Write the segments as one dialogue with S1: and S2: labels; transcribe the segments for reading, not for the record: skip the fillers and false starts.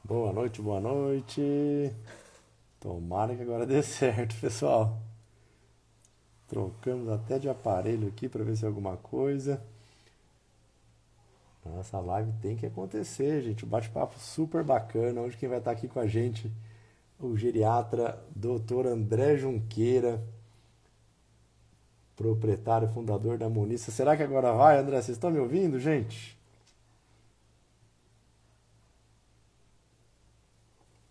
S1: Boa noite, boa noite. Tomara que agora dê certo, pessoal. Trocamos até de aparelho aqui para ver se é alguma coisa. Nossa live tem que acontecer, gente. Um bate-papo super bacana. Hoje quem vai estar aqui com a gente, o geriatra Dr. André Junqueira, proprietário e fundador da Muniça. Será que agora vai, André? Vocês estão me ouvindo, gente?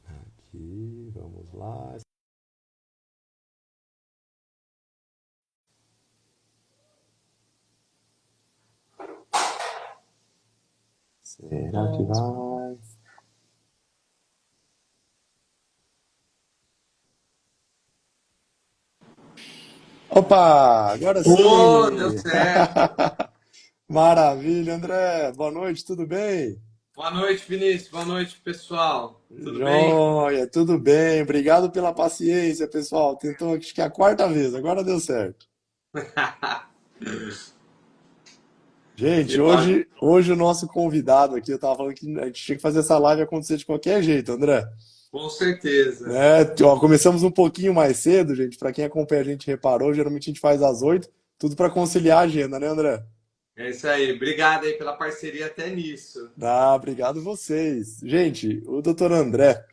S1: Aqui, vamos lá. Será que vai? Opa, agora
S2: Ô, deu
S1: sim!
S2: certo.
S1: Maravilha, André. Boa noite, tudo bem?
S2: Boa noite, Vinícius. Boa noite, pessoal. Tudo bem?
S1: Joia, tudo bem. Obrigado pela paciência, pessoal. Tentou, acho que é a quarta vez, agora deu certo. Gente,
S2: Eu, a-
S1: hoje o nosso convidado aqui, eu tava falando que a gente tinha que fazer essa live acontecer de qualquer jeito, André.
S2: com certeza.
S1: Né? Ó, começamos um pouquinho mais cedo, gente. Para quem acompanha a gente reparou, geralmente a gente faz às 8, tudo para conciliar a agenda, né, André?
S2: É isso aí. Obrigado aí pela parceria até nisso.
S1: Ah, obrigado vocês. Gente, o doutor André,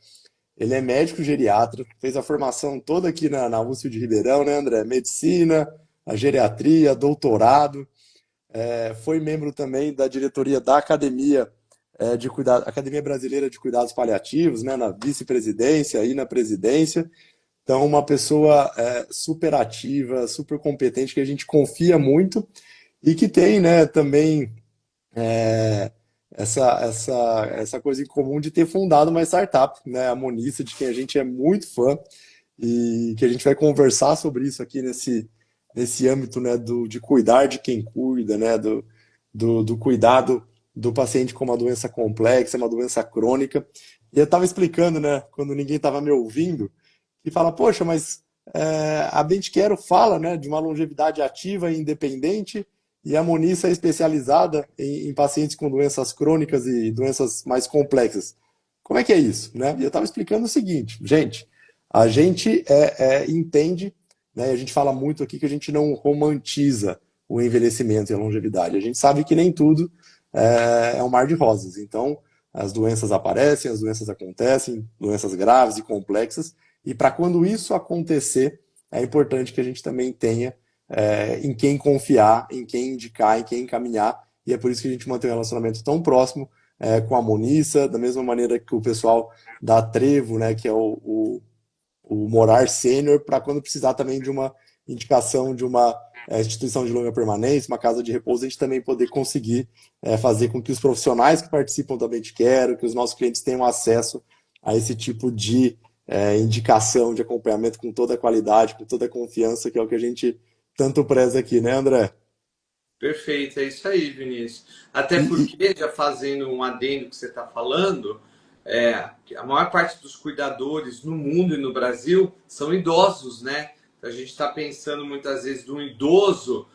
S1: ele é médico geriatra, fez a formação toda aqui na USP de Ribeirão, né, André? Medicina, a geriatria, doutorado. Foi membro também da diretoria da Academia Academia Brasileira de Cuidados Paliativos, né, na vice-presidência e na presidência. Então, uma pessoa super ativa, super competente, que a gente confia muito e que tem, né, também é, essa coisa em comum de ter fundado uma startup, né, a Monissa, de quem a gente é muito fã e que a gente vai conversar sobre isso aqui nesse âmbito, né, de cuidar de quem cuida, né, do cuidado do paciente com uma doença complexa, uma doença crônica. E eu estava explicando, né, quando ninguém estava me ouvindo, e fala, poxa, mas a Bente Quero fala, né, de uma longevidade ativa e independente, e a Monissa é especializada em pacientes com doenças crônicas e doenças mais complexas. Como é que é isso, né? E eu estava explicando o seguinte, gente, a gente entende, né, a gente fala muito aqui que a gente não romantiza o envelhecimento e a longevidade. A gente sabe que nem tudo é um mar de rosas. Então, as doenças aparecem, as doenças acontecem, doenças graves e complexas, e para quando isso acontecer, é importante que a gente também tenha em quem confiar, em quem indicar, em quem encaminhar, e é por isso que a gente mantém um relacionamento tão próximo com a Monissa, da mesma maneira que o pessoal da Trevo, né, que é o Morar Sênior, para quando precisar também de uma indicação de uma instituição de longa permanência, uma casa de repouso, a gente também poder conseguir fazer com que os profissionais que participam da Mente Quero, que os nossos clientes tenham acesso a esse tipo de indicação, de acompanhamento com toda a qualidade, com toda a confiança, que é o que a gente tanto preza aqui, né, André?
S2: Perfeito, é isso aí, Vinícius. Até
S1: E,
S2: porque, já fazendo um adendo que você está falando, que a maior parte dos cuidadores no mundo e no Brasil são idosos, né? Então, a gente está pensando muitas vezes de um idoso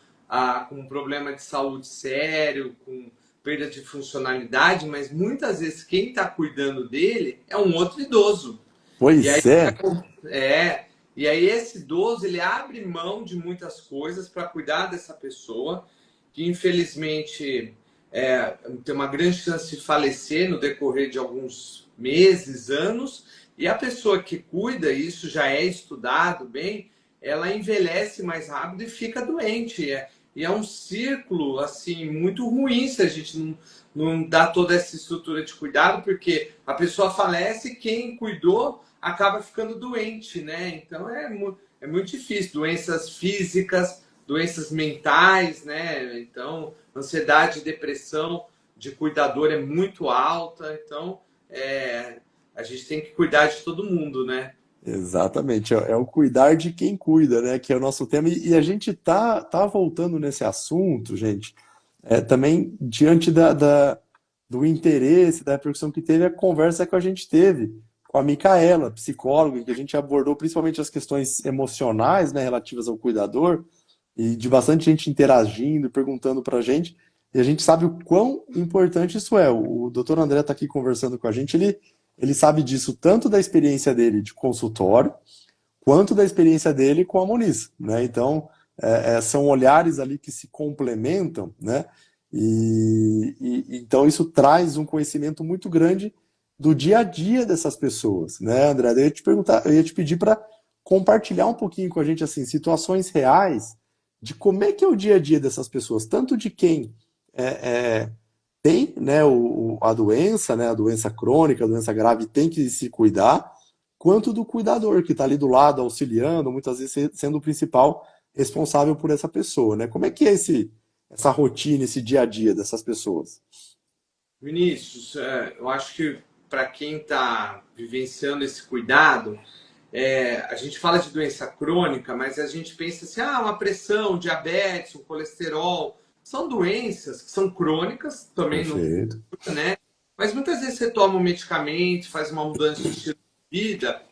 S2: com um problema de saúde sério, com perda de funcionalidade, mas muitas vezes quem está cuidando dele é um outro idoso. E aí,
S1: pois é,
S2: é, e aí esse idoso ele abre mão de muitas coisas para cuidar dessa pessoa que infelizmente tem uma grande chance de falecer no decorrer de alguns meses, anos, e a pessoa que cuida, isso já é estudado bem, ela envelhece mais rápido e fica doente. E é um círculo assim muito ruim se a gente não dá toda essa estrutura de cuidado, porque a pessoa falece e quem cuidou acaba ficando doente, né? Então é muito difícil. Doenças físicas, doenças mentais, né? Então, ansiedade, depressão de cuidador é muito alta. Então, a gente tem que cuidar de todo mundo, né?
S1: exatamente, é o cuidar de quem cuida, né? Que é o nosso tema. E a gente tá voltando nesse assunto, gente, também diante do interesse, da repercussão que teve a conversa que a gente teve com a Micaela, psicóloga, em que a gente abordou principalmente as questões emocionais, né, relativas ao cuidador, e de bastante gente interagindo, perguntando pra gente. E a gente sabe o quão importante isso é. O doutor André está aqui conversando com a gente, ele sabe disso tanto da experiência dele de consultório, quanto da experiência dele com a Moniz, né? Então, são olhares ali que se complementam, né? Então isso traz um conhecimento muito grande do dia a dia dessas pessoas, né, André? Eu ia te perguntar, eu ia te pedir para compartilhar um pouquinho com a gente assim situações reais de como é que é o dia a dia dessas pessoas, tanto de quem é, é, tem, né, a doença, né, a doença crônica, a doença grave, tem que se cuidar, quanto do cuidador que está ali do lado auxiliando, muitas vezes sendo o principal responsável por essa pessoa, né? Como é que é essa rotina, esse dia a dia dessas pessoas?
S2: Vinícius, eu acho que para quem está vivenciando esse cuidado, a gente fala de doença crônica, mas a gente pensa assim, uma pressão, diabetes, um colesterol, são doenças que são crônicas, também não,
S1: Perfeito.
S2: né? Mas muitas vezes você toma um medicamento, faz uma mudança de estilo de vida,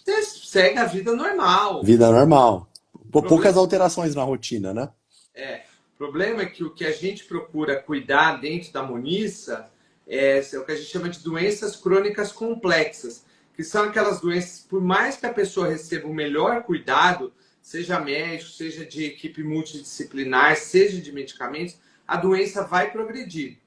S2: você segue a vida normal.
S1: Vida normal.
S2: O problema
S1: Poucas alterações na rotina, né?
S2: O problema é que o que a gente procura cuidar dentro da Monissa é o que a gente chama de doenças crônicas complexas, que são aquelas doenças, por mais que a pessoa receba o melhor cuidado, seja médico, seja de equipe multidisciplinar, seja de medicamentos, a doença vai progredir.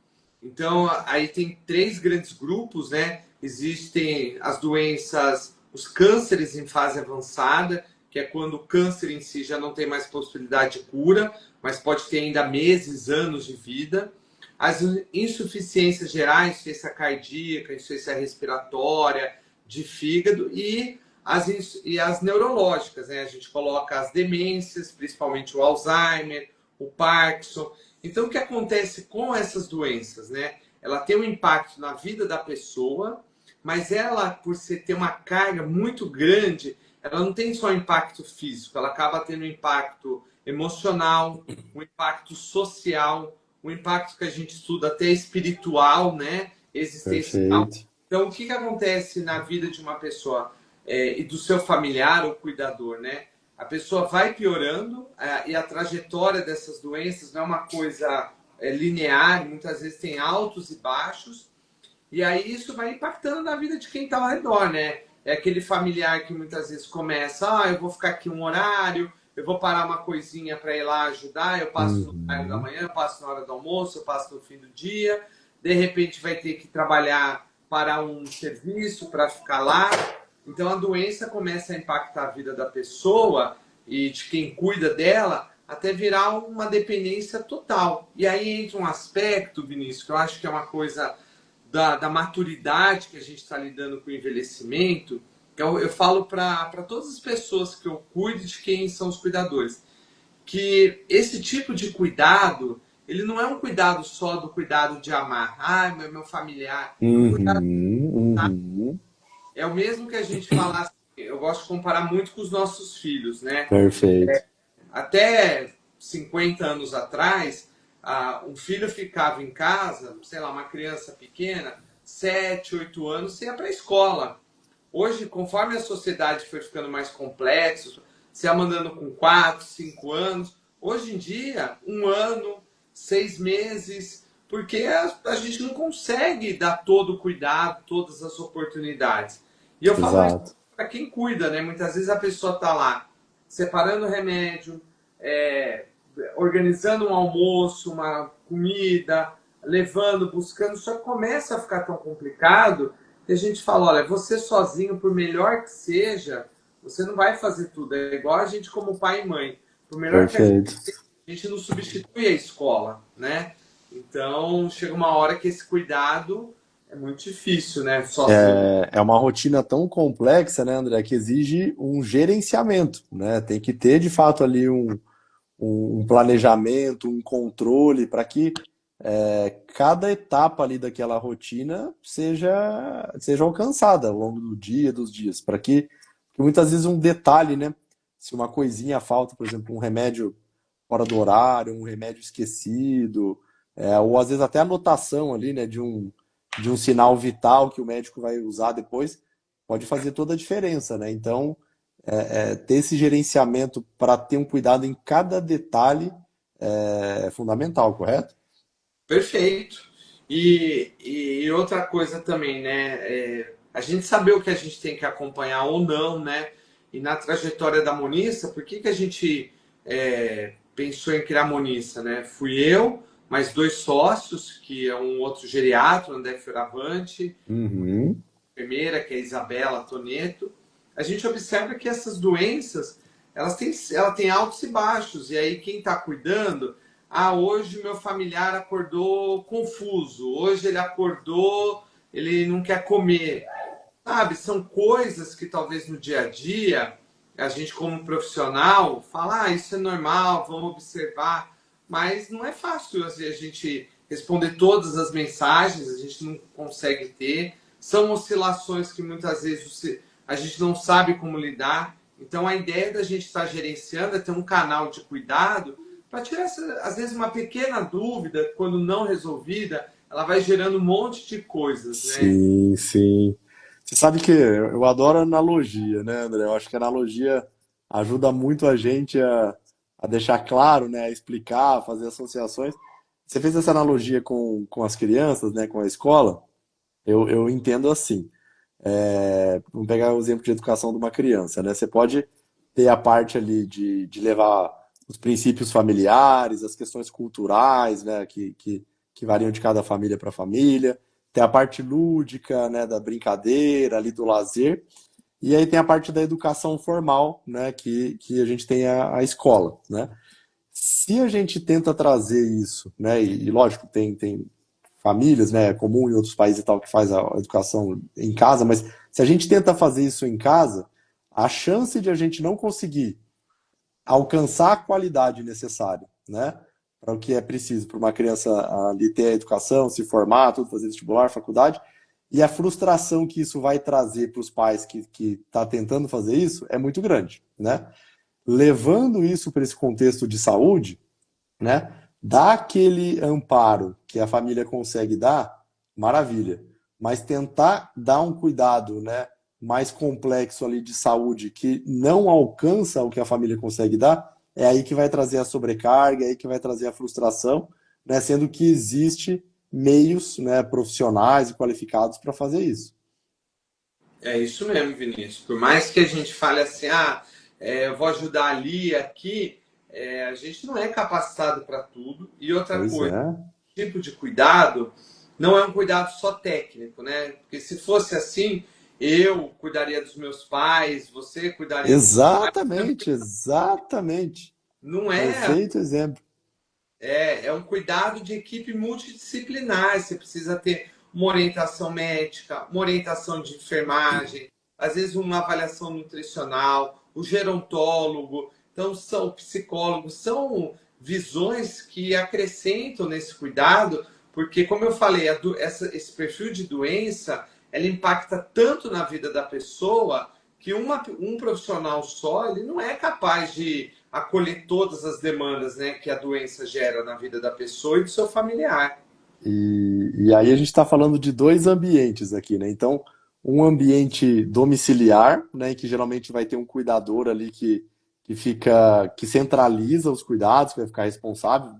S2: Então, aí tem três grandes grupos, né? Existem as doenças, os cânceres em fase avançada, que é quando o câncer em si já não tem mais possibilidade de cura, mas pode ter ainda meses, anos de vida. As insuficiências gerais, insuficiência cardíaca, insuficiência respiratória, de fígado e as neurológicas, né? A gente coloca as demências, principalmente o Alzheimer, o Parkinson. Então, o que acontece com essas doenças, né? Ela tem um impacto na vida da pessoa, mas ela, por ter uma carga muito grande, ela não tem só impacto físico, ela acaba tendo um impacto emocional, um impacto social, um impacto que a gente estuda até espiritual, né? Existencial.
S1: Perfeito.
S2: Então, o que acontece na vida de uma pessoa e do seu familiar ou cuidador, né? A pessoa vai piorando e a trajetória dessas doenças não é uma coisa linear, muitas vezes tem altos e baixos, e aí isso vai impactando na vida de quem está ao redor, né? É aquele familiar que muitas vezes começa, eu vou ficar aqui um horário, eu vou parar uma coisinha para ir lá ajudar, eu passo no horário da
S1: Uhum.
S2: manhã, eu passo na hora do almoço, eu passo no fim do dia, de repente vai ter que trabalhar para um serviço para ficar lá. Então a doença começa a impactar a vida da pessoa e de quem cuida dela até virar uma dependência total. E aí entra um aspecto, Vinícius, que eu acho que é uma coisa da maturidade que a gente está lidando com o envelhecimento. Eu falo para todas as pessoas que eu cuido de quem são os cuidadores, que esse tipo de cuidado, ele não é um cuidado só do cuidado de amar, meu familiar, é um cuidado,
S1: Uhum, uhum.
S2: é o mesmo que a gente falasse, eu gosto de comparar muito com os nossos filhos, né?
S1: Perfeito.
S2: Até 50 anos atrás, um filho ficava em casa, sei lá, uma criança pequena, 7, 8 anos, você ia para a escola. Hoje, conforme a sociedade foi ficando mais complexa, se mandando com 4, 5 anos, hoje em dia, 1 ano, 6 meses, porque a gente não consegue dar todo o cuidado, todas as oportunidades. E eu falo isso
S1: Exato.
S2: para quem cuida, né? Muitas vezes a pessoa está lá separando remédio, é, organizando um almoço, uma comida, levando, buscando, só começa a ficar tão complicado que a gente fala, olha, você sozinho, por melhor que seja, você não vai fazer tudo. É igual a gente como pai e mãe. Por melhor que
S1: Perfeito.
S2: a gente não substitui a escola, né? Então, chega uma hora que esse cuidado é muito difícil, né? Sozinho.
S1: É uma rotina tão complexa, né, André, que exige um gerenciamento, né? Tem que ter, de fato, ali um planejamento, um controle para que cada etapa ali daquela rotina seja alcançada ao longo do dia, dos dias, para que muitas vezes um detalhe, né? Se uma coisinha falta, por exemplo, um remédio fora do horário, um remédio esquecido, ou às vezes até a anotação ali, né, de um sinal vital que o médico vai usar depois, pode fazer toda a diferença, né? Então, ter esse gerenciamento para ter um cuidado em cada detalhe é fundamental, correto?
S2: Perfeito. E outra coisa também, né? a gente saber o que a gente tem que acompanhar ou não, né? E na trajetória da Monissa, por que que a gente pensou em criar a Monissa, né? Fui eu, mais dois sócios, que é um outro geriatra, o André Fioravante,
S1: Uhum.
S2: enfermeira, que é a Isabela Toneto. A gente observa que essas doenças, ela tem altos e baixos, e aí quem está cuidando, hoje meu familiar acordou confuso, hoje ele acordou, ele não quer comer. Sabe, são coisas que talvez no dia a dia a gente, como profissional, fala, isso é normal, vamos observar, mas não é fácil assim, a gente responder todas as mensagens, a gente não consegue ter. São oscilações que muitas vezes a gente não sabe como lidar. Então, a ideia da gente estar gerenciando é ter um canal de cuidado para tirar, às vezes, uma pequena dúvida, quando não resolvida, ela vai gerando um monte de coisas, né?
S1: Sim, sim. Você sabe que eu adoro analogia, né, André? Eu acho que a analogia ajuda muito a gente a deixar claro, né, a explicar, a fazer associações. Você fez essa analogia com as crianças, né, com a escola. Eu entendo assim. Vamos pegar o exemplo de educação de uma criança, né? Você pode ter a parte ali de levar os princípios familiares, as questões culturais, né? Que variam de cada família para família. Tem a parte lúdica, né? Da brincadeira, ali do lazer. E aí tem a parte da educação formal, né? Que a gente tem a escola, né? Se a gente tenta trazer isso, né? E lógico, tem famílias, né? É comum em outros países e tal que faz a educação em casa, mas se a gente tenta fazer isso em casa, a chance de a gente não conseguir alcançar a qualidade necessária, né? Para o que é preciso para uma criança ali ter a educação, se formar, tudo, fazer vestibular, faculdade, e a frustração que isso vai trazer para os pais que tá tentando fazer isso é muito grande, né? Levando isso para esse contexto de saúde, né? Dar aquele amparo que a família consegue dar, maravilha. Mas tentar dar um cuidado, né, mais complexo ali de saúde que não alcança o que a família consegue dar, é aí que vai trazer a sobrecarga, é aí que vai trazer a frustração, né, sendo que existe meios, né, profissionais e qualificados para fazer isso.
S2: É isso mesmo, Vinícius. Por mais que a gente fale assim, eu vou ajudar ali, aqui, a gente não é capacitado para tudo. E outra
S1: Pois
S2: coisa,
S1: é.
S2: tipo de cuidado não é um cuidado só técnico, né? Porque se fosse assim, eu cuidaria dos meus pais, você cuidaria dos seus pais.
S1: Exatamente, exatamente.
S2: Não é,
S1: Perfeito exemplo.
S2: é um cuidado de equipe multidisciplinar. Você precisa ter uma orientação médica, uma orientação de enfermagem, às vezes uma avaliação nutricional, o gerontólogo, então são psicólogos, são visões que acrescentam nesse cuidado, porque como eu falei, esse perfil de doença, ela impacta tanto na vida da pessoa que um profissional só, ele não é capaz de acolher todas as demandas, né, que a doença gera na vida da pessoa e do seu familiar.
S1: E aí a gente está falando de dois ambientes aqui, né? Então, um ambiente domiciliar, né, que geralmente vai ter um cuidador ali que centraliza os cuidados, que vai ficar responsável.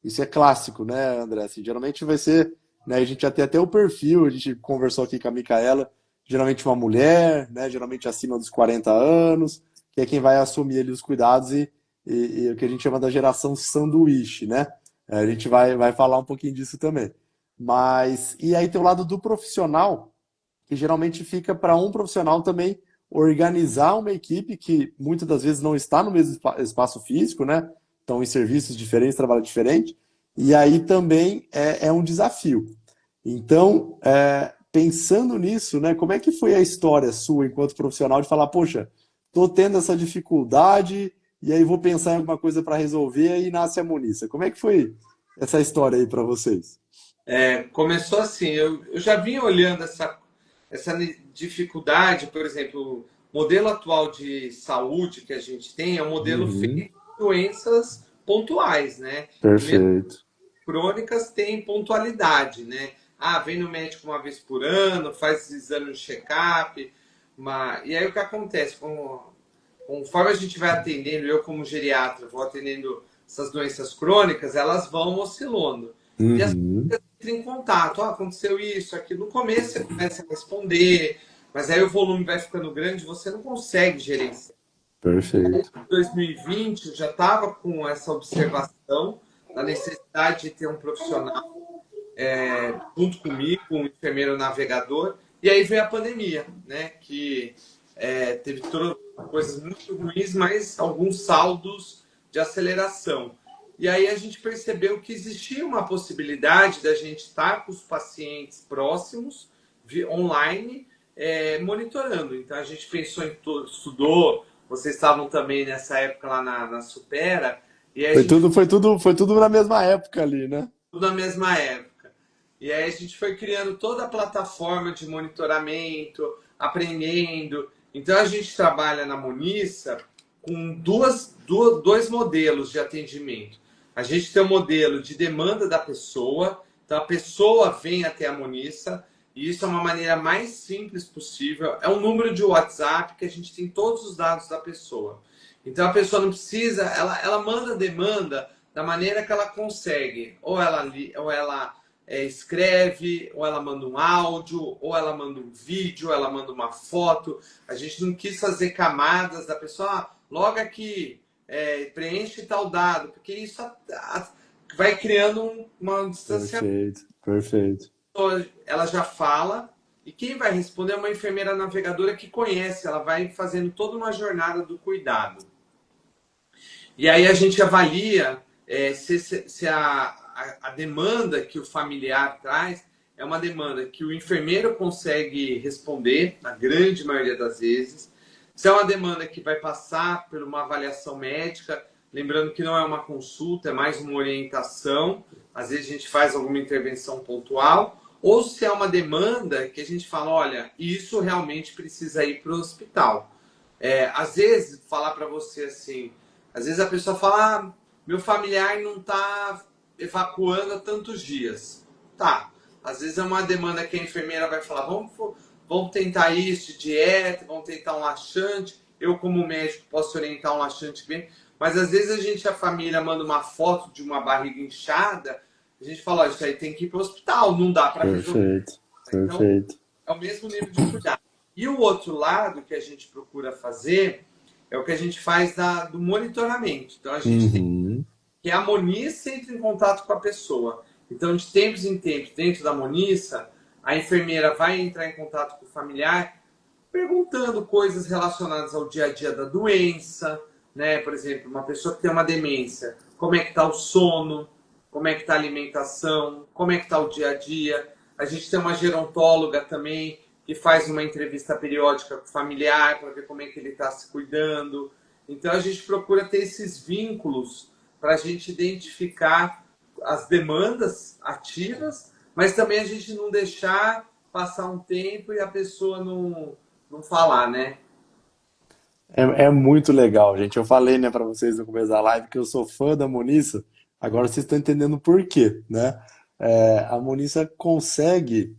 S1: Isso é clássico, né, André? Assim, geralmente vai ser, né, a gente já tem até o perfil, a gente conversou aqui com a Micaela, geralmente uma mulher, né, geralmente acima dos 40 anos, que é quem vai assumir ali os cuidados e o que a gente chama da geração sanduíche, né? A gente vai falar um pouquinho disso também. Mas, e aí tem o lado do profissional, que geralmente fica para um profissional também organizar uma equipe que muitas das vezes não está no mesmo espaço físico, né? Estão em serviços diferentes, trabalham diferente, e aí também é um desafio. Então, pensando nisso, né, como é que foi a história sua enquanto profissional de falar, poxa, tô tendo essa dificuldade e aí vou pensar em alguma coisa para resolver e nasce a Muniça. Como é que foi essa história aí para vocês?
S2: Começou assim, eu já vinha olhando essa dificuldade, por exemplo, o modelo atual de saúde que a gente tem é um modelo feito
S1: Uhum,
S2: de doenças pontuais, né? E mesmo
S1: perfeito.
S2: crônicas têm pontualidade, né? Vem no médico uma vez por ano, faz exame de check-up, e aí o que acontece? Conforme a gente vai atendendo, eu como geriatra vou atendendo essas doenças crônicas, elas vão oscilando. E as
S1: Uhum,
S2: entra em contato. Ah, aconteceu isso, aquilo. No começo você começa a responder, mas aí o volume vai ficando grande, você não consegue gerenciar.
S1: Perfeito.
S2: Em 2020, eu já estava com essa observação da necessidade de ter um profissional junto comigo, um enfermeiro navegador, e aí veio a pandemia, né? Que teve coisas muito ruins, mas alguns saldos de aceleração. E aí a gente percebeu que existia uma possibilidade da gente estar com os pacientes próximos, online, monitorando. Então a gente pensou em tudo, estudou, vocês estavam também nessa época lá na Supera, e aí a gente
S1: Foi tudo na mesma época ali, né?
S2: tudo na mesma época. E aí a gente foi criando toda a plataforma de monitoramento, aprendendo. Então a gente trabalha na Monissa com dois modelos de atendimento. A gente tem o modelo de demanda da pessoa, então a pessoa vem até a Monissa, e isso é uma maneira mais simples possível. É um número de WhatsApp que a gente tem todos os dados da pessoa. Então a pessoa não precisa, ela manda demanda da maneira que ela consegue. Ou ela escreve, ou ela manda um áudio, ou ela manda um vídeo, ou ela manda uma foto. A gente não quis fazer camadas da pessoa, logo aqui, preenche tal dado, porque isso vai criando uma distanciamento.
S1: Perfeito, perfeito.
S2: Ela já fala, e quem vai responder é uma enfermeira navegadora que conhece, ela vai fazendo toda uma jornada do cuidado. E aí a gente avalia se a demanda que o familiar traz é uma demanda que o enfermeiro consegue responder, na grande maioria das vezes, se é uma demanda que vai passar por uma avaliação médica, lembrando que não é uma consulta, é mais uma orientação, às vezes a gente faz alguma intervenção pontual, ou se é uma demanda que a gente fala, olha, isso realmente precisa ir para o hospital. Às vezes, falar para você assim, às vezes a pessoa fala, meu familiar não está evacuando há tantos dias. Tá, às vezes é uma demanda que a enfermeira vai falar, vamos tentar isso de dieta, vamos tentar um laxante. Eu, como médico, posso orientar um laxante bem, mas às vezes a família manda uma foto de uma barriga inchada, a gente fala, ó, isso aí tem que ir para o hospital, não dá para resolver.
S1: Perfeito,
S2: Então,
S1: perfeito.
S2: é o mesmo nível de cuidado. E o outro lado que a gente procura fazer é o que a gente faz do monitoramento. Então, a gente tem
S1: Uhum.
S2: que a Monissa entre em contato com a pessoa. Então, de tempos em tempos, dentro da Monissa, a enfermeira vai entrar em contato com o familiar, perguntando coisas relacionadas ao dia a dia da doença, né? Por exemplo, uma pessoa que tem uma demência, como é que está o sono, como é que está a alimentação, como é que está o dia a dia. A gente tem uma gerontóloga também que faz uma entrevista periódica com o familiar para ver como é que ele está se cuidando. Então a gente procura ter esses vínculos para a gente identificar as demandas ativas, mas também a gente não deixar passar um tempo e a pessoa não falar, né?
S1: É muito legal, gente. Eu falei, né, para vocês no começo da live que eu sou fã da Monissa. Agora vocês estão entendendo por quê, né? A Monissa consegue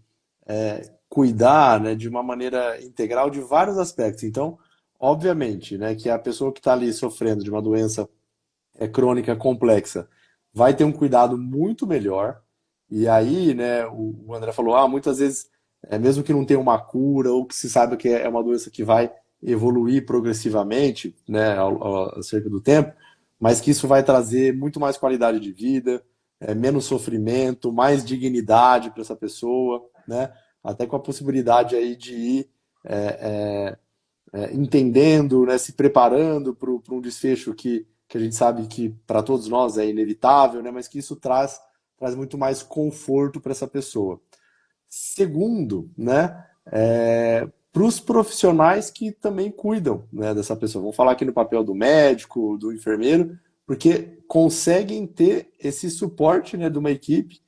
S1: cuidar, né, de uma maneira integral de vários aspectos. Então, obviamente, né, que a pessoa que está ali sofrendo de uma doença crônica complexa vai ter um cuidado muito melhor. E aí, né, o André falou, muitas vezes, mesmo que não tenha uma cura ou que se saiba que é uma doença que vai evoluir progressivamente, né, ao cerca do tempo, mas que isso vai trazer muito mais qualidade de vida, menos sofrimento, mais dignidade para essa pessoa, né, até com a possibilidade aí de ir entendendo, né, se preparando para um desfecho que a gente sabe que para todos nós é inevitável, né, mas que isso traz muito mais conforto para essa pessoa. Segundo, né, para os profissionais que também cuidam, né, dessa pessoa. Vamos falar aqui no papel do médico, do enfermeiro, porque conseguem ter esse suporte, né, de uma equipe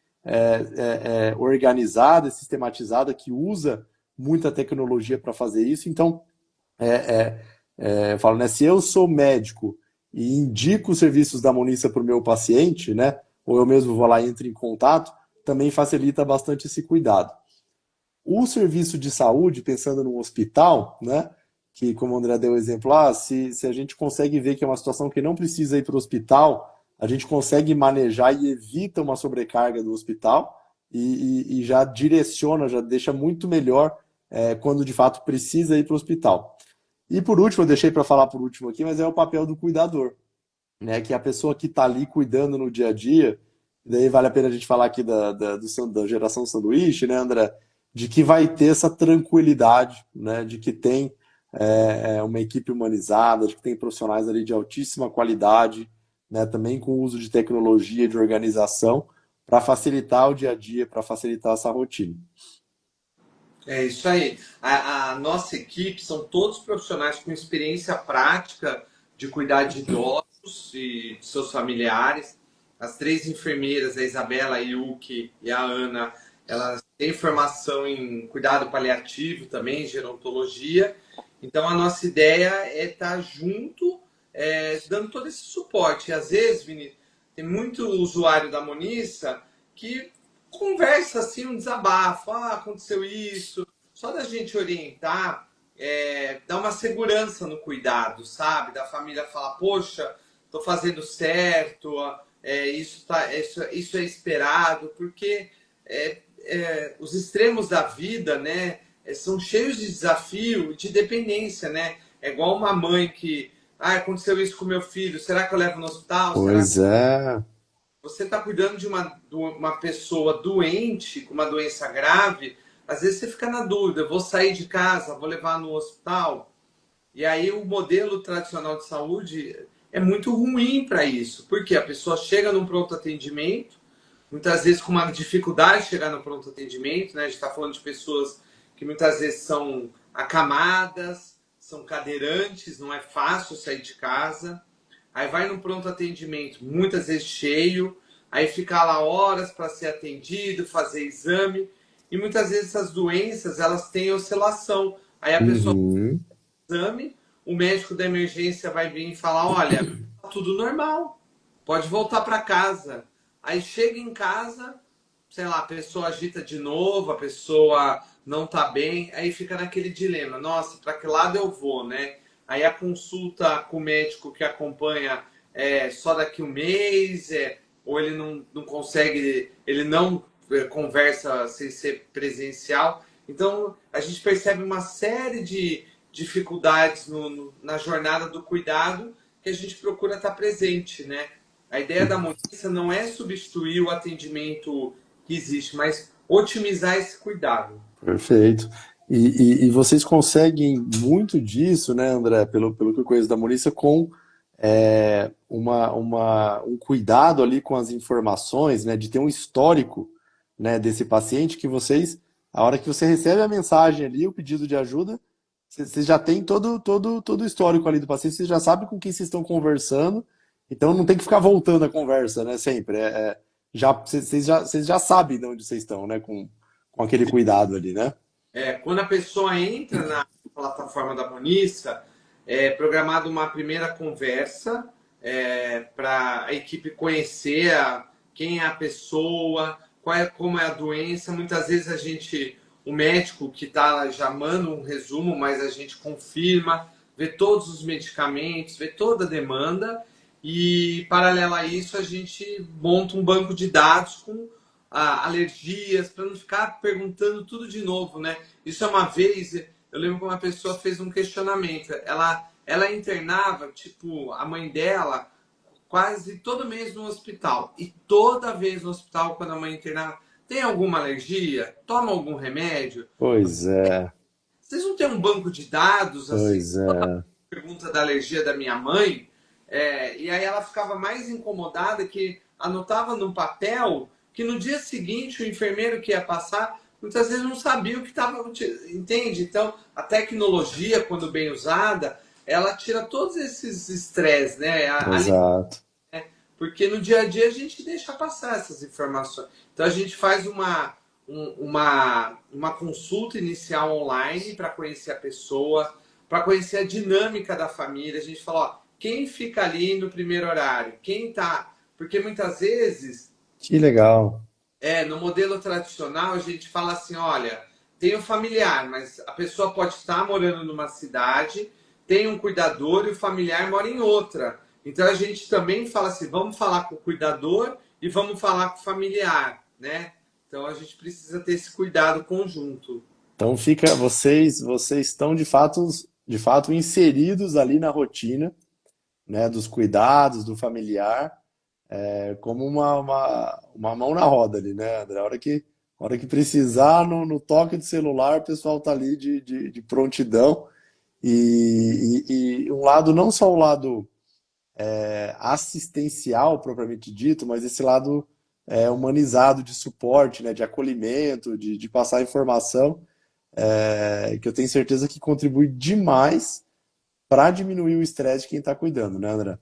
S1: organizada, sistematizada, que usa muita tecnologia para fazer isso. Então, eu falo, né, se eu sou médico e indico os serviços da Monissa para o meu paciente, né, ou eu mesmo vou lá e entro em contato, também facilita bastante esse cuidado. O serviço de saúde, pensando no hospital, né, que como o André deu o exemplo, se a gente consegue ver que é uma situação que não precisa ir para o hospital, a gente consegue manejar e evita uma sobrecarga do hospital, e já direciona, já deixa muito melhor quando de fato precisa ir para o hospital. E por último, eu deixei para falar por último aqui, mas é o papel do cuidador, né? Que é a pessoa que está ali cuidando no dia a dia. Daí vale a pena a gente falar aqui da geração sanduíche, né, André? De que vai ter essa tranquilidade, né? De que tem uma equipe humanizada, de que tem profissionais ali de altíssima qualidade, né? Também com o uso de tecnologia, de organização, para facilitar o dia a dia, para facilitar essa rotina.
S2: É isso aí. A nossa equipe são todos profissionais com experiência prática de cuidar de idosos e de seus familiares. As três enfermeiras, a Isabela, a Yuki e a Ana, elas têm formação em cuidado paliativo também, gerontologia. Então a nossa ideia é estar junto, dando todo esse suporte. E às vezes, Vini, tem muito usuário da Monissa que conversa assim, um desabafo, aconteceu isso, só da gente orientar, dá uma segurança no cuidado, sabe? Da família falar, poxa, tô fazendo certo, isso é esperado, porque os extremos da vida, né, são cheios de desafio, de dependência, né? É igual uma mãe que, aconteceu isso com meu filho, será que eu levo no hospital? Será
S1: Pois é.
S2: você está cuidando de uma pessoa doente, com uma doença grave, às vezes você fica na dúvida, vou sair de casa, vou levar no hospital. E aí o modelo tradicional de saúde é muito ruim para isso, porque a pessoa chega num pronto atendimento, muitas vezes com uma dificuldade de chegar no pronto atendimento, né? A gente está falando de pessoas que muitas vezes são acamadas, são cadeirantes, não é fácil sair de casa. Aí vai no pronto atendimento, muitas vezes cheio, aí fica lá horas para ser atendido, fazer exame, e muitas vezes essas doenças elas têm oscilação. Aí a pessoa
S1: Uhum.
S2: faz o exame, o médico da emergência vai vir e falar, olha, tá tudo normal, pode voltar para casa. Aí chega em casa, sei lá, a pessoa agita de novo, a pessoa não tá bem, aí fica naquele dilema, nossa, para que lado eu vou, né? Aí a consulta com o médico que acompanha só daqui um mês, ou ele não consegue, ele não conversa sem ser presencial. Então a gente percebe uma série de dificuldades na jornada do cuidado que a gente procura estar presente, né? A ideia da Monissa não é substituir o atendimento que existe, mas otimizar esse cuidado.
S1: Perfeito. E vocês conseguem muito disso, né, André, pelo que eu conheço da Molícia, com um cuidado ali com as informações, né, de ter um histórico, né, desse paciente que vocês, a hora que você recebe a mensagem ali, o pedido de ajuda, vocês já tem todo o histórico ali do paciente, vocês já sabem com quem vocês estão conversando, então não tem que ficar voltando a conversa, né, sempre. Vocês já sabem de onde vocês estão, né, com aquele cuidado ali, né?
S2: Quando a pessoa entra na plataforma da Monissa, é programada uma primeira conversa para a equipe conhecer quem é a pessoa, como é a doença. Muitas vezes o médico que está lá já manda um resumo, mas a gente confirma, vê todos os medicamentos, vê toda a demanda e, paralelo a isso, a gente monta um banco de dados com alergias, para não ficar perguntando tudo de novo, né? Isso é uma vez, eu lembro que uma pessoa fez um questionamento. Ela internava, tipo, a mãe dela quase todo mês no hospital. E toda vez no hospital, quando a mãe internava, tem alguma alergia? Toma algum remédio?
S1: Pois é,
S2: Vocês não têm um banco de dados, assim,
S1: pois é.
S2: pergunta da alergia da minha mãe? E aí ela ficava mais incomodada que anotava no papel que no dia seguinte o enfermeiro que ia passar muitas vezes não sabia o que estava, entende? Então a tecnologia, quando bem usada, ela tira todos esses estresses, né?
S1: Exato.
S2: Porque no dia a dia a gente deixa passar essas informações. Então a gente faz uma consulta inicial online para conhecer a pessoa, para conhecer a dinâmica da família. A gente fala, ó, quem fica ali no primeiro horário? Quem tá? Porque muitas vezes,
S1: Que legal.
S2: no modelo tradicional, a gente fala assim, olha, tem um familiar, mas a pessoa pode estar morando numa cidade, tem um cuidador e o familiar mora em outra. Então a gente também fala assim, vamos falar com o cuidador e vamos falar com o familiar, né? Então a gente precisa ter esse cuidado conjunto.
S1: Então fica, vocês estão de fato inseridos ali na rotina, né, dos cuidados do familiar, como uma mão na roda ali, né, André? A hora que precisar, no toque de celular, o pessoal tá ali de prontidão. E um lado, não só o lado assistencial propriamente dito, mas esse lado humanizado de suporte, né, de acolhimento, de passar informação, que eu tenho certeza que contribui demais para diminuir o estresse de quem está cuidando, né, André?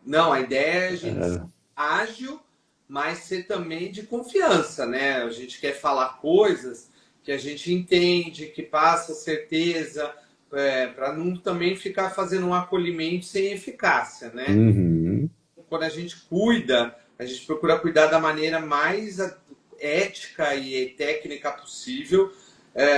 S2: Não, a ideia é a gente ser ágil, mas ser também de confiança, né? A gente quer falar coisas que a gente entende, que passa certeza, para não também ficar fazendo um acolhimento sem eficácia, né?
S1: Uhum.
S2: Quando a gente cuida, a gente procura cuidar da maneira mais ética e técnica possível.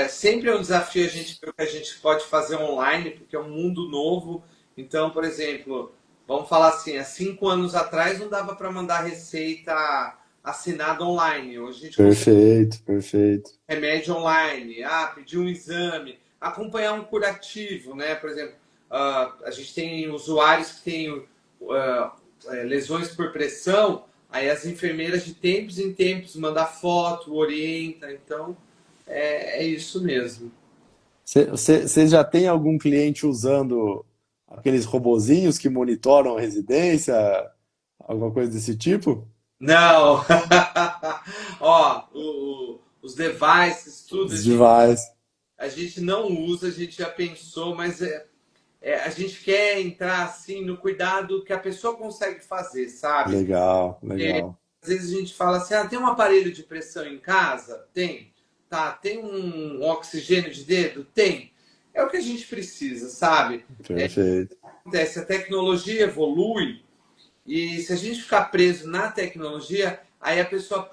S2: Sempre é um desafio a gente ver o que a gente pode fazer online, porque é um mundo novo. Então, por exemplo, vamos falar assim, há 5 anos atrás não dava para mandar receita assinada online. Hoje a gente consegue
S1: Perfeito, perfeito.
S2: remédio online, pedir um exame, acompanhar um curativo, né? Por exemplo, a gente tem usuários que têm lesões por pressão, aí as enfermeiras de tempos em tempos mandam foto, orienta, então é isso mesmo.
S1: Você já tem algum cliente usando aqueles robozinhos que monitoram a residência, alguma coisa desse tipo?
S2: Não! Ó, os devices, tudo,
S1: Os devices.
S2: a gente não usa, a gente já pensou, mas a gente quer entrar assim no cuidado que a pessoa consegue fazer, sabe?
S1: Legal, legal.
S2: Às vezes a gente fala assim, tem um aparelho de pressão em casa? Tem. Tá, tem um oxigênio de dedo? Tem. É o que a gente precisa, sabe?
S1: Perfeito.
S2: Acontece, a tecnologia evolui e se a gente ficar preso na tecnologia, aí a pessoa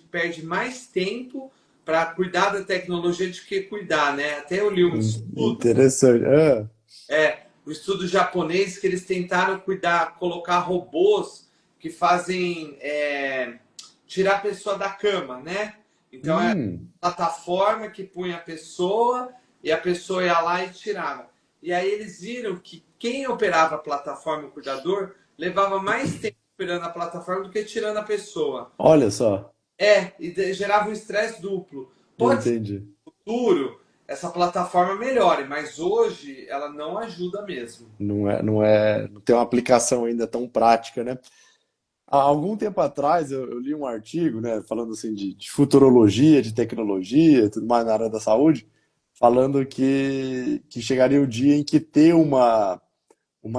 S2: perde mais tempo para cuidar da tecnologia do que cuidar, né? Até eu li um estudo,
S1: Interessante. Ah,
S2: o estudo japonês que eles tentaram cuidar, colocar robôs que fazem tirar a pessoa da cama, né? Então é
S1: hum,
S2: a plataforma que punha a pessoa e a pessoa ia lá e tirava. E aí eles viram que quem operava a plataforma, o cuidador, levava mais tempo operando a plataforma do que tirando a pessoa.
S1: olha só,
S2: E gerava um estresse duplo. Pode ser
S1: entendi.
S2: que no futuro essa plataforma melhore, mas hoje ela não ajuda mesmo.
S1: Não tem uma aplicação ainda tão prática, né? Há algum tempo atrás eu li um artigo, né, falando assim de futurologia, de tecnologia, e tudo mais na área da saúde, falando que chegaria o dia em que ter uma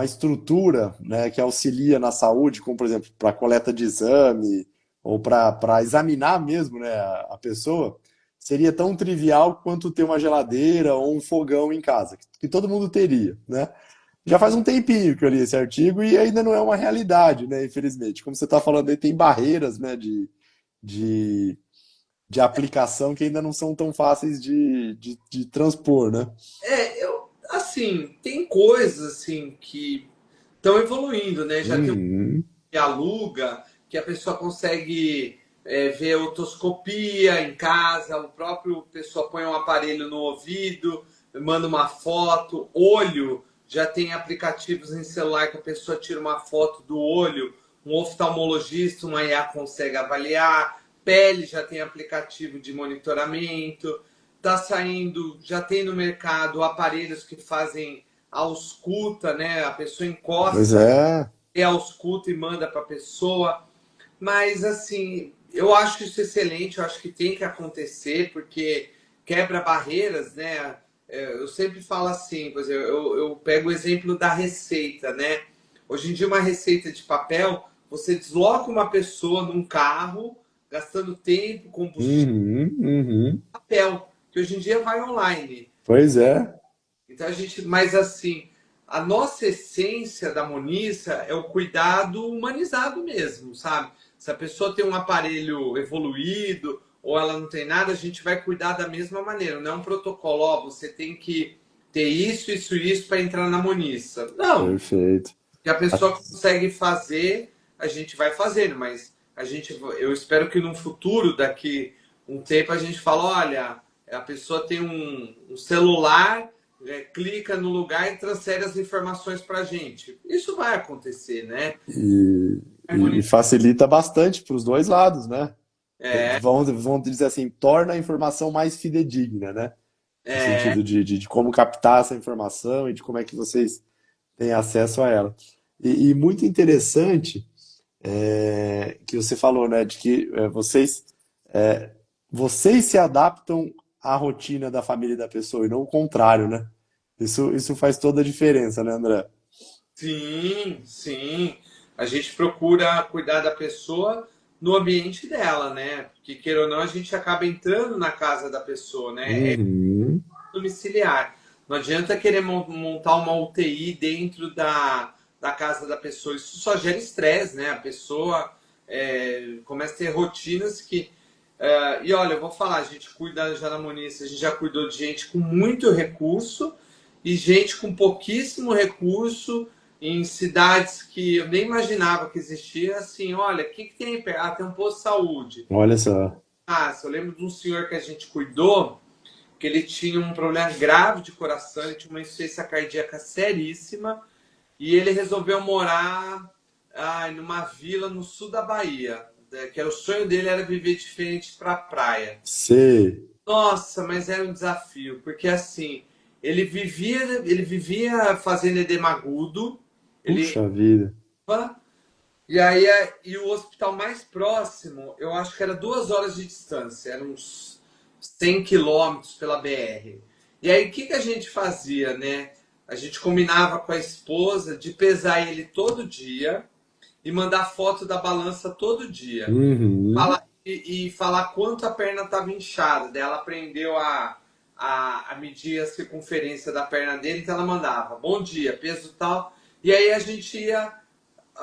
S1: estrutura, né, que auxilia na saúde, como por exemplo para coleta de exame ou para examinar mesmo, né, a pessoa, seria tão trivial quanto ter uma geladeira ou um fogão em casa, que todo mundo teria, né? Já faz um tempinho que eu li esse artigo e ainda não é uma realidade, né? Infelizmente. Como você está falando aí, tem barreiras, né, de, de aplicação que ainda não são tão fáceis de transpor, né?
S2: Assim, tem coisas assim que estão evoluindo, né? Já tem um
S1: Uhum.
S2: que aluga, que a pessoa consegue ver otoscopia em casa, o próprio pessoa põe um aparelho no ouvido, manda uma foto, olho, já tem aplicativos em celular que a pessoa tira uma foto do olho, um oftalmologista, uma IA consegue avaliar, pele já tem aplicativo de monitoramento, tá saindo, já tem no mercado aparelhos que fazem ausculta, né? A pessoa
S1: Pois
S2: encosta
S1: é.
S2: ausculta e manda para a pessoa. Mas, assim, eu acho isso excelente, eu acho que tem que acontecer, porque quebra barreiras, né? Eu sempre falo assim, por exemplo, eu pego o exemplo da receita, né? Hoje em dia, uma receita de papel, você desloca uma pessoa num carro, gastando tempo, combustível,
S1: Uhum, uhum.
S2: papel, que hoje em dia vai online.
S1: Pois é.
S2: Então a gente, mas assim, a nossa essência da Moniça é o cuidado humanizado mesmo, sabe? Se a pessoa tem um aparelho evoluído ou ela não tem nada, a gente vai cuidar da mesma maneira. Não é um protocolo, ó, você tem que ter isso para entrar na Moniça. Não,
S1: Perfeito.
S2: que a pessoa consegue fazer, a gente vai fazendo, mas eu espero que no futuro, daqui um tempo, a gente fale, olha, a pessoa tem um celular, clica no lugar e transfere as informações para a gente. Isso vai acontecer, né?
S1: E, e facilita bastante para os dois lados, né?
S2: É,
S1: Vão dizer assim, torna a informação mais fidedigna, né? No
S2: é,
S1: sentido de como captar essa informação e de como é que vocês têm acesso a ela. E muito interessante que você falou, né? De que é, vocês se adaptam à rotina da família e da pessoa e não o contrário, né? Isso faz toda a diferença, né, André?
S2: sim, sim. A gente procura cuidar da pessoa no ambiente dela, né? Porque, queira ou não, a gente acaba entrando na casa da pessoa, né? É
S1: Uhum.
S2: domiciliar. Não adianta querer montar uma UTI dentro da casa da pessoa. Isso só gera estresse, né? A pessoa começa a ter rotinas que. E olha, eu vou falar, a gente cuida já na Muniz, a gente já cuidou de gente com muito recurso e gente com pouquíssimo recurso em cidades que eu nem imaginava que existia. Assim, olha, o que tem? Ah, tem um posto de saúde.
S1: Olha só.
S2: Ah, eu lembro de um senhor que a gente cuidou que ele tinha um problema grave de coração, ele tinha uma insuficiência cardíaca seríssima e ele resolveu morar numa vila no sul da Bahia, que era o sonho dele era viver diferente para a praia.
S1: Sei.
S2: Nossa, mas era um desafio, porque assim, ele vivia fazendo edema agudo, ele
S1: Puxa vida.
S2: e aí e o hospital mais próximo, eu acho que era 2 horas de distância, eram uns 100 quilômetros pela BR. E aí o que a gente fazia, né? A gente combinava com a esposa de pesar ele todo dia e mandar foto da balança todo dia.
S1: Uhum.
S2: E falar quanto a perna estava inchada. Daí ela aprendeu a medir a circunferência da perna dele, então ela mandava, bom dia, peso tal. E aí a gente ia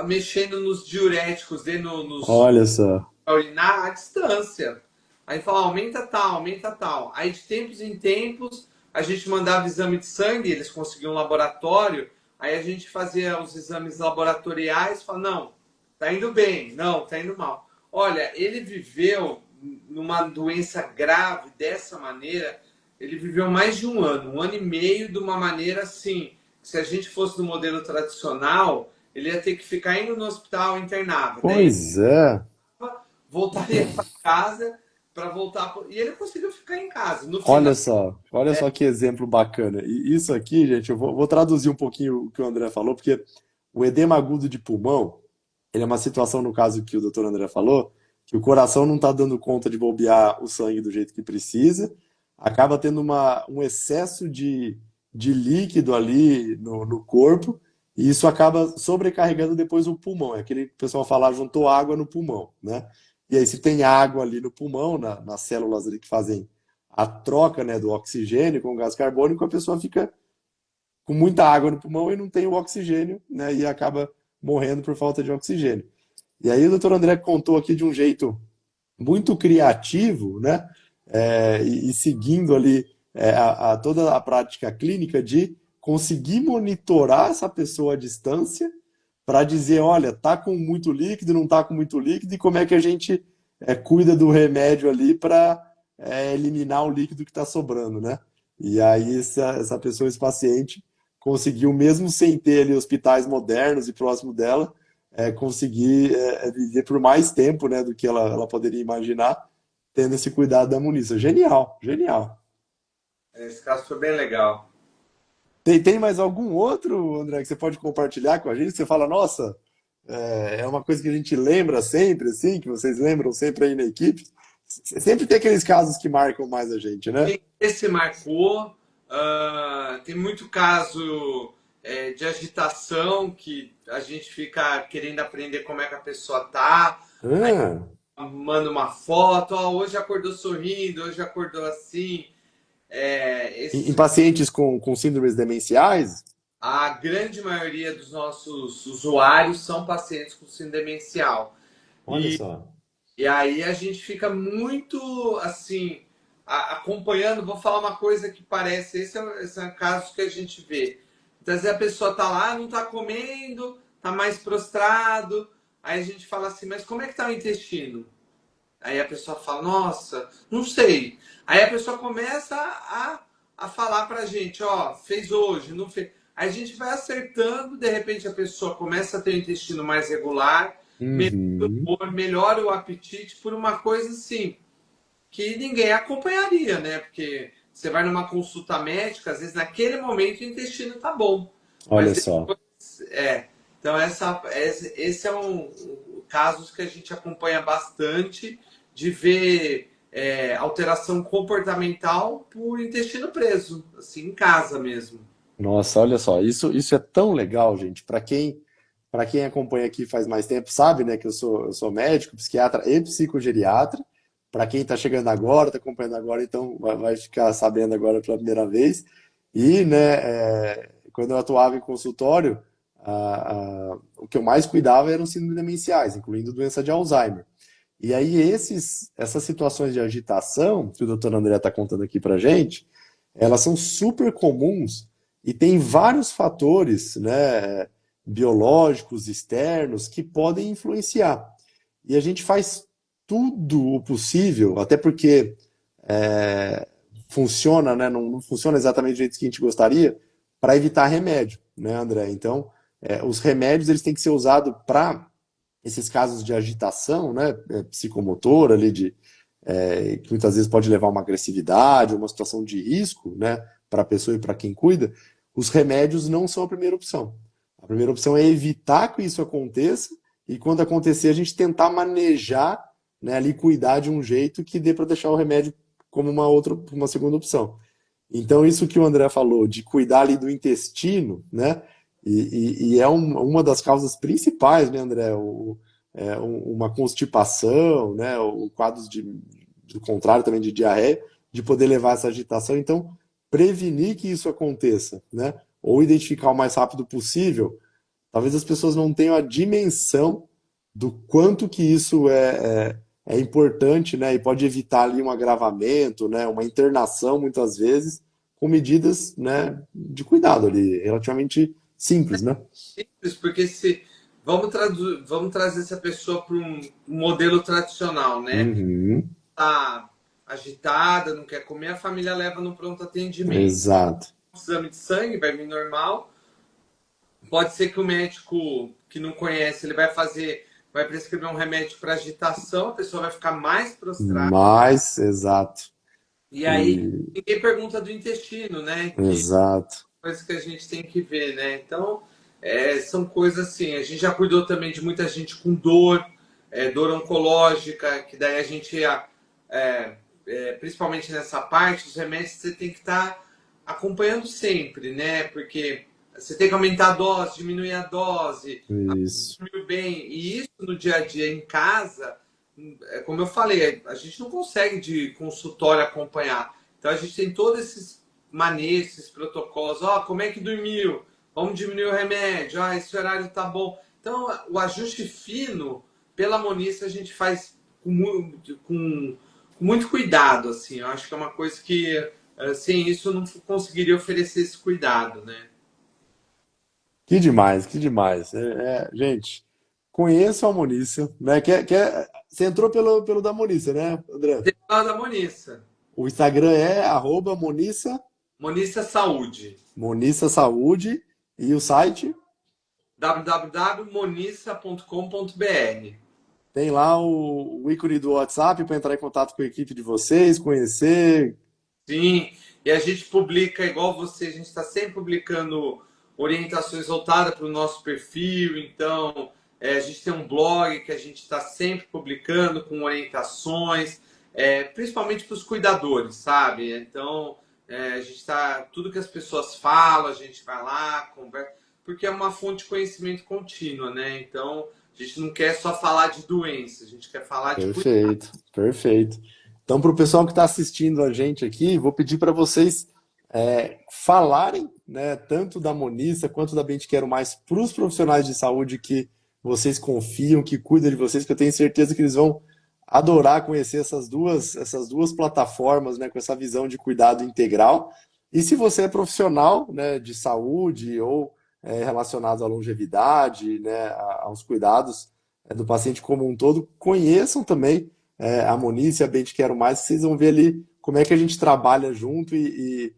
S2: mexendo nos diuréticos dele, nos
S1: Olha só.
S2: pra urinar à distância. Aí fala, aumenta tal, aumenta tal. Aí de tempos em tempos a gente mandava exame de sangue, eles conseguiam um laboratório, aí a gente fazia os exames laboratoriais, fala, não, tá indo bem, não, tá indo mal. Olha, ele viveu numa doença grave dessa maneira, ele viveu mais de 1 ano e meio de uma maneira assim, se a gente fosse do modelo tradicional, ele ia ter que ficar indo no hospital internado. Daí
S1: Pois é.
S2: voltaria para casa para voltar. E ele conseguiu ficar em casa. No final,
S1: Olha só que exemplo bacana. E isso aqui, gente, vou traduzir um pouquinho o que o André falou, porque o edema agudo de pulmão, ele é uma situação, no caso que o doutor André falou, que o coração não está dando conta de bombear o sangue do jeito que precisa, acaba tendo um excesso de líquido ali no corpo, e isso acaba sobrecarregando depois o pulmão. É aquele que o pessoal fala, juntou água no pulmão, né? E aí, se tem água ali no pulmão, nas células ali que fazem a troca, né, do oxigênio com o gás carbônico, a pessoa fica com muita água no pulmão e não tem o oxigênio, né, e acaba morrendo por falta de oxigênio. E aí o doutor André contou aqui de um jeito muito criativo, né, e seguindo ali toda a prática clínica de conseguir monitorar essa pessoa à distância para dizer, olha, tá com muito líquido, não tá com muito líquido, e como é que a gente cuida do remédio ali para eliminar o líquido que está sobrando, né? E aí essa pessoa, esse paciente, conseguiu, mesmo sem ter ali hospitais modernos e próximo dela, conseguir viver por mais tempo, né, do que ela poderia imaginar, tendo esse cuidado da munição. Genial, genial.
S2: esse caso foi bem legal.
S1: Tem mais algum outro, André, que você pode compartilhar com a gente? Você fala, nossa, é uma coisa que a gente lembra sempre, assim, que vocês lembram sempre aí na equipe. Sempre tem aqueles casos que marcam mais a gente, né?
S2: Esse marcou. Tem muito caso de agitação que a gente fica querendo aprender como é que a pessoa tá.
S1: Ah,
S2: Manda uma foto, hoje acordou sorrindo, hoje acordou assim.
S1: em
S2: Esse
S1: pacientes com síndromes demenciais?
S2: A grande maioria dos nossos usuários são pacientes com síndrome demencial.
S1: Olha só.
S2: E aí a gente fica muito assim, acompanhando. Vou falar uma coisa que parece, esse é um caso que a gente vê. Então, às vezes a pessoa tá lá, não tá comendo, tá mais prostrado. Aí a gente fala assim, mas como é que tá o intestino? Aí a pessoa fala, nossa, não sei. Aí a pessoa começa a falar pra gente, ó, fez hoje, não fez. Aí a gente vai acertando, de repente a pessoa começa a ter o intestino mais regular, melhora o
S1: Uhum.
S2: humor, melhora o apetite por uma coisa assim, que ninguém acompanharia, né? Porque você vai numa consulta médica, às vezes naquele momento o intestino tá bom,
S1: Olha
S2: mas
S1: só.
S2: depois, então esse é um casos que a gente acompanha bastante de ver alteração comportamental por intestino preso, assim, em casa mesmo.
S1: Nossa, olha só, isso é tão legal, gente. Para quem acompanha aqui faz mais tempo, sabe, né, que eu sou médico, psiquiatra e psicogeriatra. Para quem está chegando agora, está acompanhando agora, então vai ficar sabendo agora pela primeira vez. E, né, quando eu atuava em consultório, o que eu mais cuidava eram síndromes demenciais, incluindo doença de Alzheimer. E aí essas situações de agitação que o doutor André está contando aqui para gente, elas são super comuns e tem vários fatores, né, biológicos, externos, que podem influenciar. E a gente faz tudo o possível, até porque funciona, né, não funciona exatamente do jeito que a gente gostaria, para evitar remédio, né, André? Então, os remédios eles têm que ser usados para esses casos de agitação, né, psicomotora ali que muitas vezes pode levar a uma agressividade, uma situação de risco, né, para a pessoa e para quem cuida, os remédios não são a primeira opção. A primeira opção é evitar que isso aconteça e quando acontecer a gente tentar manejar, né, ali cuidar de um jeito que dê para deixar o remédio como uma segunda opção. Então, isso que o André falou, de cuidar ali do intestino, né? E é uma das causas principais, né, André? Uma constipação, né? O quadros do contrário também de diarreia, de poder levar essa agitação. Então, prevenir que isso aconteça, né? Ou identificar o mais rápido possível. Talvez as pessoas não tenham a dimensão do quanto que isso é importante, né? E pode evitar ali um agravamento, né? Uma internação, muitas vezes, com medidas, né, de cuidado ali, relativamente simples, né?
S2: Simples, porque se vamos trazer essa pessoa para um modelo tradicional, né?
S1: Uhum,
S2: Tá agitada, não quer comer, a família leva no pronto atendimento.
S1: exato.
S2: Exame de sangue vai vir normal. Pode ser que o médico que não conhece, ele vai prescrever um remédio para agitação, a pessoa vai ficar mais prostrada.
S1: Mais, exato.
S2: E aí
S1: E,
S2: ninguém pergunta do intestino, né? Que
S1: exato.
S2: coisa que a gente tem que ver, né? Então, são coisas assim. A gente já cuidou também de muita gente com dor, dor oncológica, que daí a gente, principalmente nessa parte, os remédios você tem que estar acompanhando sempre, né? Porque você tem que aumentar a dose, diminuir a dose,
S1: Isso.
S2: dormir bem. E isso no dia a dia em casa, como eu falei, a gente não consegue de consultório acompanhar. Então a gente tem todos esses manejos, esses protocolos. Ó, como é que dormiu? Vamos diminuir o remédio. Ah, esse horário tá bom. Então o ajuste fino pela Moniça a gente faz com muito cuidado, assim. Eu acho que é uma coisa que sem isso eu não conseguiria oferecer esse cuidado, né?
S1: Que demais, que demais. Gente, conheçam a Monícia, né? Você entrou pelo da Monícia, né, André?
S2: Tem lá da Moniça.
S1: O Instagram é arroba Monissa,
S2: Moniça Saúde.
S1: Monissa Saúde e o site
S2: www.monissa.com.br.
S1: tem lá o ícone do WhatsApp para entrar em contato com a equipe de vocês, conhecer.
S2: Sim, e a gente publica, igual você, a gente está sempre publicando orientações voltadas para o nosso perfil. Então, a gente tem um blog que a gente está sempre publicando com orientações, principalmente para os cuidadores, sabe? Então, a gente está, tudo que as pessoas falam, a gente vai lá, conversa, porque é uma fonte de conhecimento contínua, né? Então, a gente não quer só falar de doença, a gente quer falar de cuidado.
S1: Perfeito, perfeito. Então, para o pessoal que está assistindo a gente aqui, vou pedir para vocês falarem, né, tanto da Monissa quanto da Bem Te Quero Mais para os profissionais de saúde que vocês confiam, que cuidam de vocês, que eu tenho certeza que eles vão adorar conhecer essas duas plataformas, né, com essa visão de cuidado integral. E se você é profissional, né, de saúde ou relacionado à longevidade, né, aos cuidados do paciente como um todo, conheçam também a Monice e a Bem Te Quero Mais, que vocês vão ver ali como é que a gente trabalha junto e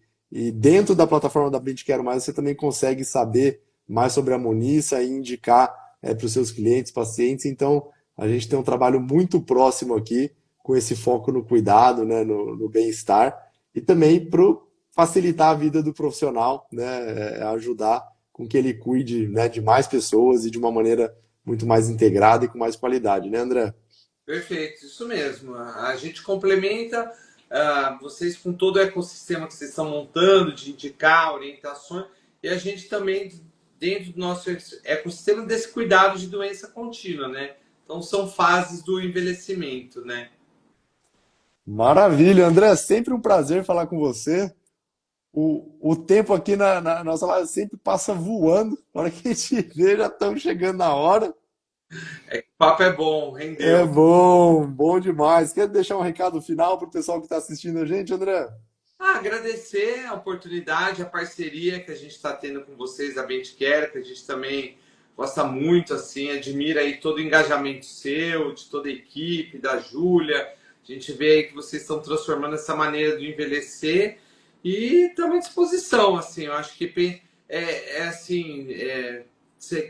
S1: dentro da plataforma da Bem Te Quero Mais você também consegue saber mais sobre a Moniça e indicar para os seus clientes, pacientes. Então, a gente tem um trabalho muito próximo aqui, com esse foco no cuidado, né, no bem-estar, e também para facilitar a vida do profissional, né, ajudar com que ele cuide, né, de mais pessoas e de uma maneira muito mais integrada e com mais qualidade, né, André?
S2: Perfeito, isso mesmo. A gente complementa vocês com todo o ecossistema que vocês estão montando, de indicar orientações, e a gente também, dentro do nosso ecossistema, desse cuidado de doença contínua, né? Então, são fases do envelhecimento, né?
S1: Maravilha, André, sempre um prazer falar com você. O tempo aqui na nossa live sempre passa voando. Na hora que a gente vê, já estamos chegando na hora.
S2: O papo é bom,
S1: É
S2: rendeu.
S1: bom, bom demais. Quer deixar um recado final para o pessoal que está assistindo a gente, André?
S2: Agradecer a oportunidade, a parceria que a gente está tendo com vocês, a Bentquer, que a gente também gosta muito, assim, admira aí todo o engajamento seu, de toda a equipe, da Júlia. A gente vê aí que vocês estão transformando essa maneira de envelhecer e estamos à disposição, assim, eu acho que assim,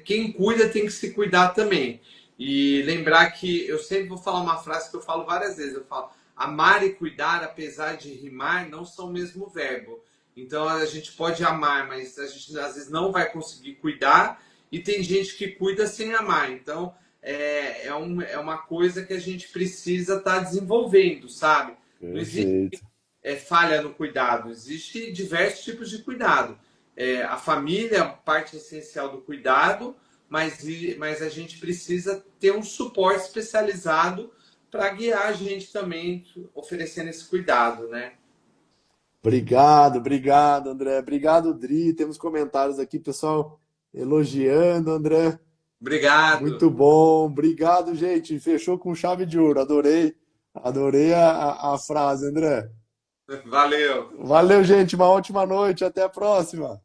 S2: quem cuida tem que se cuidar também. E lembrar que eu sempre vou falar uma frase que eu falo várias vezes, eu falo, amar e cuidar, apesar de rimar, não são o mesmo verbo. Então a gente pode amar, mas a gente às vezes não vai conseguir cuidar, e tem gente que cuida sem amar. Então é uma coisa que a gente precisa estar desenvolvendo, sabe? Não existe
S1: Perfeito.
S2: falha no cuidado, existe diversos tipos de cuidado. A família é parte essencial do cuidado, mas a gente precisa ter um suporte especializado para guiar a gente também oferecendo esse cuidado, né?
S1: Obrigado, obrigado, André. Obrigado, Dri. Temos comentários aqui, pessoal, elogiando, André.
S2: Obrigado.
S1: Muito bom. Obrigado, gente. Fechou com chave de ouro. Adorei. Adorei a frase, André.
S2: Valeu.
S1: Valeu, gente. Uma ótima noite. Até a próxima.